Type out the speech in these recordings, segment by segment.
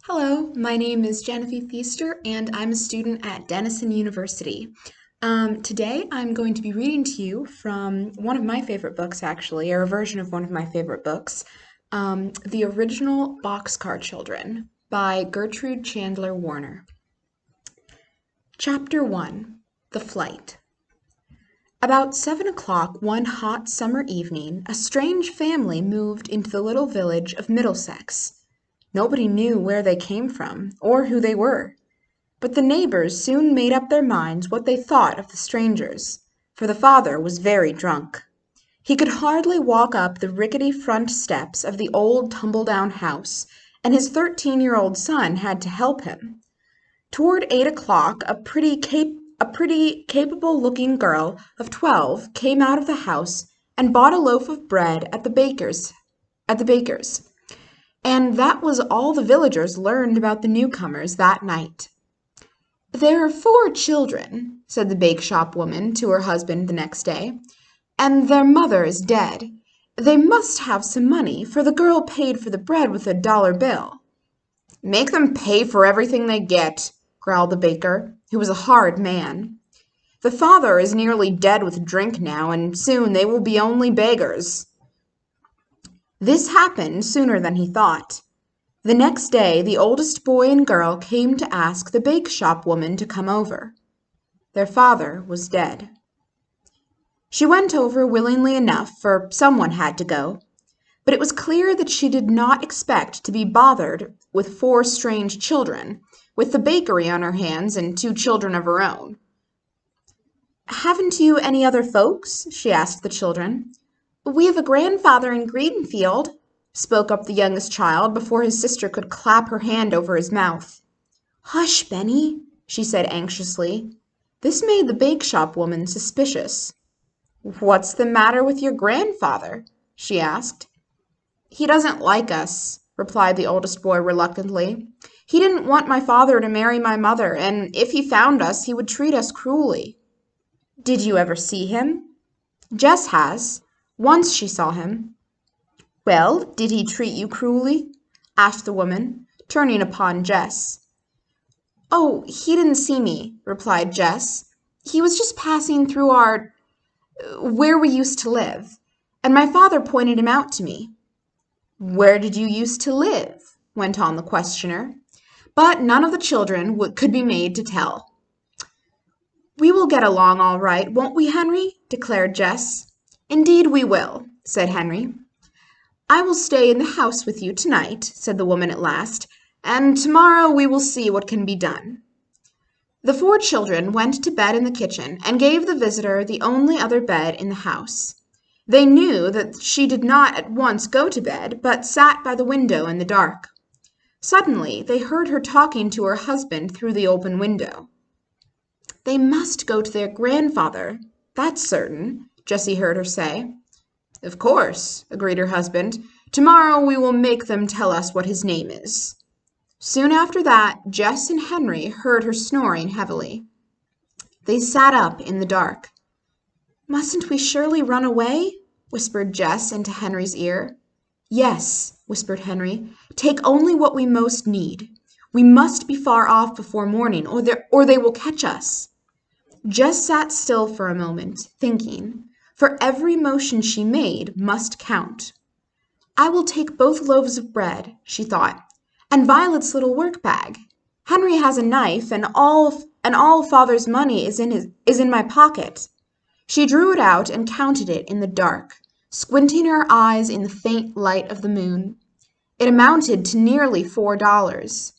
Hello, my name is Genevieve Feaster, and I'm a student at Denison University. Today, I'm going to be reading to you from one of my favorite books, actually, or a version of one of my favorite books, the original Boxcar Children by Gertrude Chandler Warner. Chapter 1: The Flight. About 7 o'clock one hot summer evening, a strange family moved into the little village of Middlesex. Nobody knew where they came from, or who they were. But the neighbors soon made up their minds what they thought of the strangers, for the father was very drunk. He could hardly walk up the rickety front steps of the old tumble-down house, and his 13-year-old son had to help him. Toward 8 o'clock, a pretty capable-looking girl of 12 came out of the house and bought a loaf of bread at the baker's. And that was all the villagers learned about the newcomers that night. "There are 4 children," said the bake-shop woman to her husband the next day, "and their mother is dead. They must have some money, for the girl paid for the bread with a dollar bill." "Make them pay for everything they get," growled the baker, who was a hard man. "The father is nearly dead with drink now, and soon they will be only beggars." This happened sooner than he thought. The next day the oldest boy and girl came to ask the bake-shop woman to come over. Their father was dead. She went over willingly enough, for someone had to go, but it was clear that she did not expect to be bothered with 4 strange children, with the bakery on her hands and 2 children of her own. "Haven't you any other folks?" she asked the children. "We have a grandfather in Greenfield," spoke up the youngest child before his sister could clap her hand over his mouth. "Hush, Benny," she said anxiously. This made the bake-shop woman suspicious. "What's the matter with your grandfather?" she asked. "He doesn't like us," replied the oldest boy reluctantly. "He didn't want my father to marry my mother, and if he found us, he would treat us cruelly." "Did you ever see him?" "Jess has. Once she saw him." "Well, did he treat you cruelly?" asked the woman, turning upon Jess. "Oh, he didn't see me," replied Jess. "He was just passing through where we used to live, and my father pointed him out to me." "Where did you used to live?" went on the questioner. But none of the children could be made to tell. "We will get along all right, won't we, Henry?" declared Jess. "Indeed we will," said Henry. "I will stay in the house with you tonight," said the woman at last, "and tomorrow we will see what can be done." The 4 children went to bed in the kitchen and gave the visitor the only other bed in the house. They knew that she did not at once go to bed, but sat by the window in the dark. Suddenly they heard her talking to her husband through the open window. "They must go to their grandfather, that's certain," Jessie heard her say. "Of course," agreed her husband. "Tomorrow we will make them tell us what his name is." Soon after that, Jess and Henry heard her snoring heavily. They sat up in the dark. "Mustn't we surely run away?" whispered Jess into Henry's ear. "Yes," whispered Henry. "Take only what we most need. We must be far off before morning, or they will catch us." Jess sat still for a moment, thinking, for every motion she made must count. "I will take both loaves of bread," she thought, "and Violet's little work-bag. Henry has a knife, and all father's money is in my pocket." She drew it out and counted it in the dark, squinting her eyes in the faint light of the moon. It amounted to nearly $4.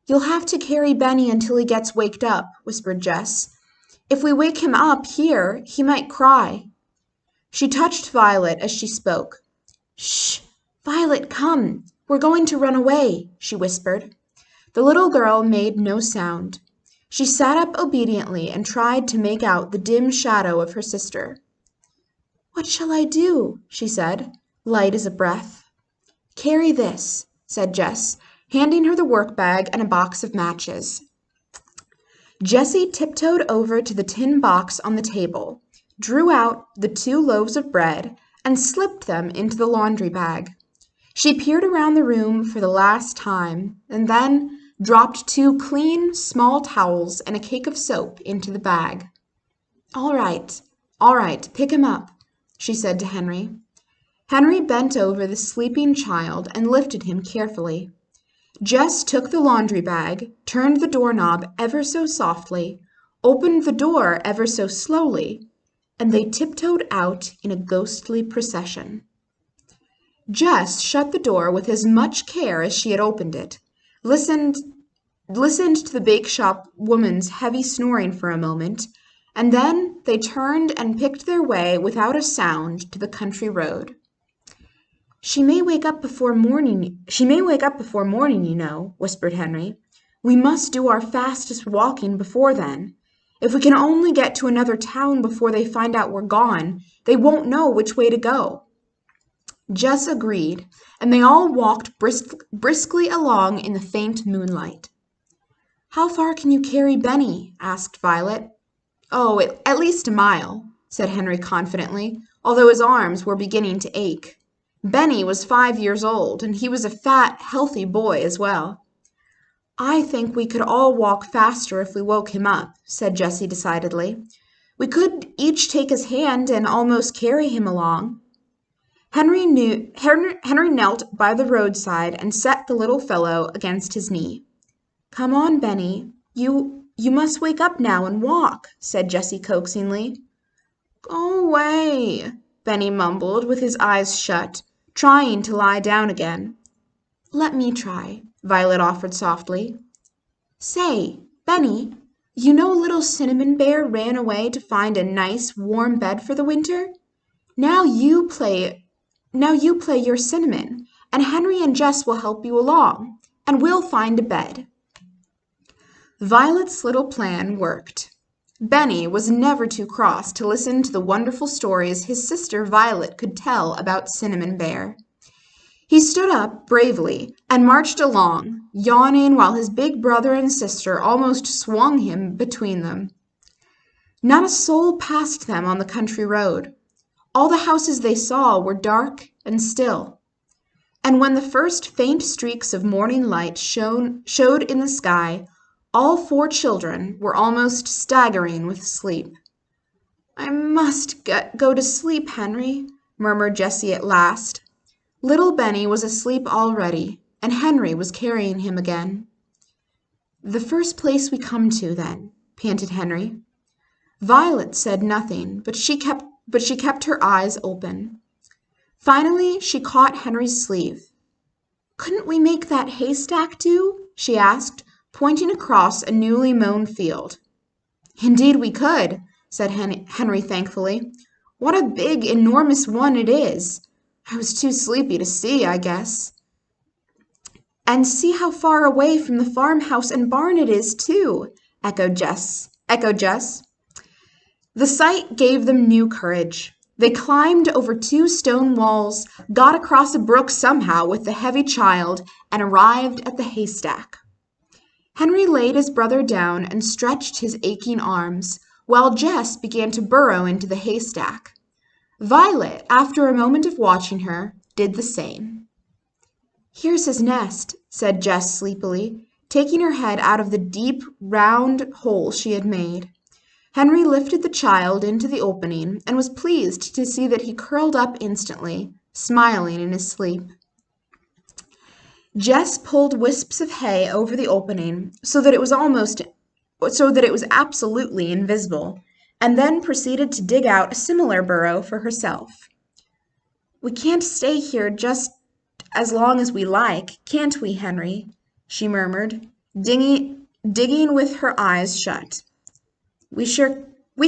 "You'll have to carry Benny until he gets waked up," whispered Jess. "If we wake him up here, he might cry." She touched Violet as she spoke. "Shh! Violet, come! We're going to run away," she whispered. The little girl made no sound. She sat up obediently and tried to make out the dim shadow of her sister. "What shall I do?" she said, light as a breath. "Carry this," said Jess, handing her the work-bag and a box of matches. Jessie tiptoed over to the tin box on the table, drew out the 2 loaves of bread, and slipped them into the laundry bag. She peered around the room for the last time, and then dropped 2 clean, small towels and a cake of soap into the bag. All right, pick him up," she said to Henry. Henry bent over the sleeping child and lifted him carefully. Jess took the laundry bag, turned the doorknob ever so softly, opened the door ever so slowly, and they tiptoed out in a ghostly procession. Jess shut the door with as much care as she had opened it, listened to the bake shop woman's heavy snoring for a moment, and then they turned and picked their way without a sound to the country road. She may wake up before morning, you know," whispered Henry. "We must do our fastest walking before then. If we can only get to another town before they find out we're gone, they won't know which way to go." Jess agreed, and they all walked briskly along in the faint moonlight. "How far can you carry Benny?" asked Violet. "Oh, at least a mile," said Henry confidently, although his arms were beginning to ache. Benny was 5 years old, and he was a fat, healthy boy as well. "I think we could all walk faster if we woke him up," said Jessie decidedly. "We could each take his hand and almost carry him along." Henry knelt by the roadside and set the little fellow against his knee. "Come on, Benny. You must wake up now and walk," said Jessie coaxingly. "Go away," Benny mumbled with his eyes shut, trying to lie down again. "Let me try," Violet offered softly. "Say, Benny, you know little Cinnamon Bear ran away to find a nice warm bed for the winter? Now you play your Cinnamon, and Henry and Jess will help you along, and we'll find a bed." Violet's little plan worked. Benny was never too cross to listen to the wonderful stories his sister Violet could tell about Cinnamon Bear. He stood up bravely and marched along, yawning while his big brother and sister almost swung him between them. Not a soul passed them on the country road. All the houses they saw were dark and still. And when the first faint streaks of morning light showed in the sky, all 4 children were almost staggering with sleep. "I must go to sleep, Henry," murmured Jessie at last. Little Benny was asleep already, and Henry was carrying him again. "The first place we come to, then," panted Henry. Violet said nothing, but she kept her eyes open. Finally, she caught Henry's sleeve. "Couldn't we make that haystack do?" she asked, pointing across a newly mown field. "Indeed we could," said Henry thankfully. "What a big, enormous one it is! I was too sleepy to see, I guess. And see how far away from the farmhouse and barn it is, too," echoed Jess. The sight gave them new courage. They climbed over 2 stone walls, got across a brook somehow with the heavy child, and arrived at the haystack. Henry laid his brother down and stretched his aching arms, while Jess began to burrow into the haystack. Violet, after a moment of watching her, did the same. "Here's his nest," said Jess sleepily, taking her head out of the deep, round hole she had made. Henry lifted the child into the opening and was pleased to see that he curled up instantly, smiling in his sleep. Jess pulled wisps of hay over the opening so that it was absolutely invisible, and then proceeded to dig out a similar burrow for herself. "We can't stay here just as long as we like, can't we, Henry?" she murmured, digging with her eyes shut. We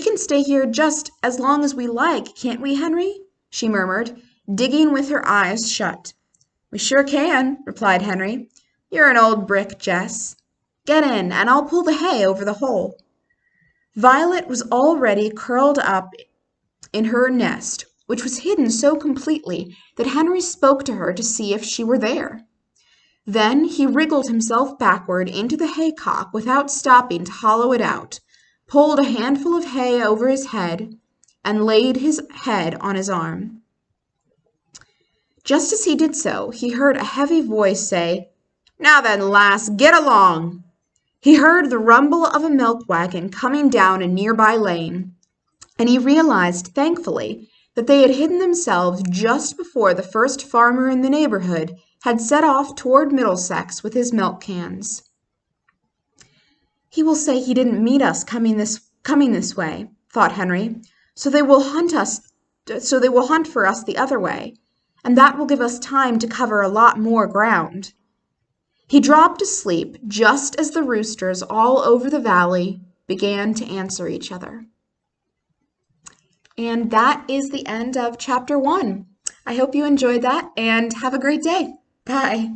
can stay here just as long as we like, can't we, Henry?" she murmured, digging with her eyes shut. "We sure can," replied Henry. "You're an old brick, Jess. Get in, and I'll pull the hay over the hole." Violet was already curled up in her nest, which was hidden so completely that Henry spoke to her to see if she were there. Then he wriggled himself backward into the haycock without stopping to hollow it out, pulled a handful of hay over his head, and laid his head on his arm. Just as he did so, he heard a heavy voice say, "Now then, lass, get along!" He heard the rumble of a milk wagon coming down a nearby lane, and he realized, thankfully, that they had hidden themselves just before the first farmer in the neighborhood had set off toward Middlesex with his milk cans. "He will say he didn't meet us coming this way," thought Henry. So they will hunt for us the other way, and that will give us time to cover a lot more ground." He dropped asleep just as the roosters all over the valley began to answer each other. And that is the end of chapter 1. I hope you enjoyed that and have a great day. Bye.